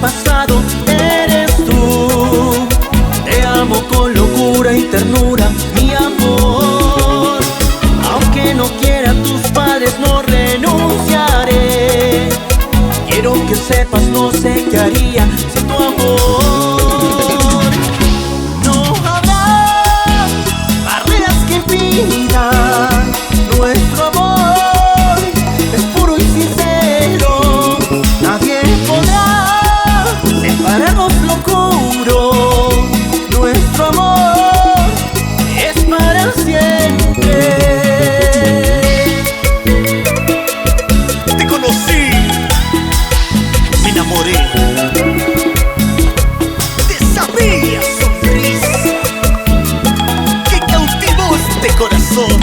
Pasado eres tú, te amo con locura y ternura, mi amor. Aunque no quiera tus padres no renunciaré. Quiero que sepas, no sé qué haría sin tu amor. No habrá barreras que impidan nuestro amor, es puro y sincero, nadie podrá separarnos, lo juro. Nuestro amor es para siempre. Te conocí, me enamoré de esa bella sonrisa que cautivó este corazón.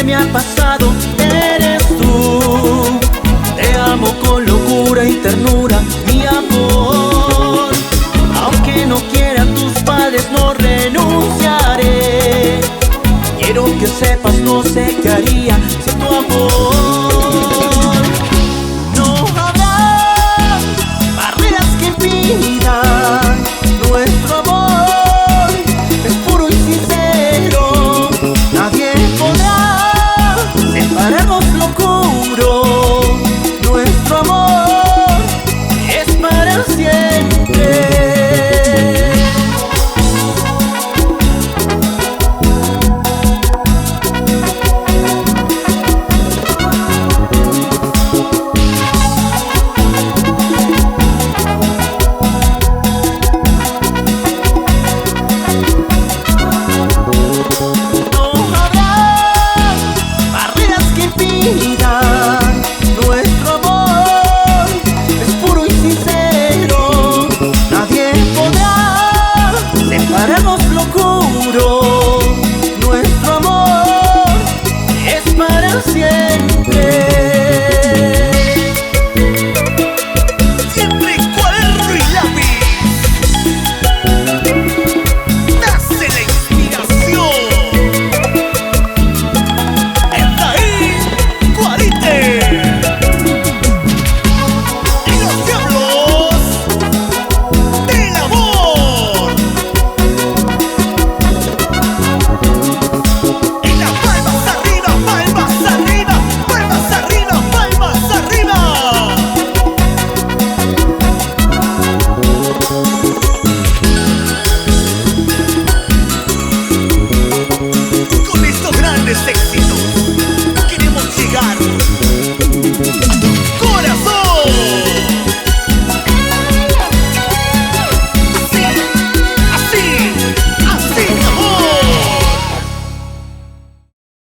Me ha pasado eres tú, te amo con locura y ternura, mi amor. Aunque no quieran tus padres no renunciaré. Quiero que sepas, no sé qué haría sin tu amor. No habrá barreras que impidan nuestro amor, es puro y sincero, nadie podrá separarnos, lo juro. Nuestro amor es para siempre. Nuestro amor es puro y sincero, nadie podrá separarnos, lo juro. Nuestro amor es para siempre.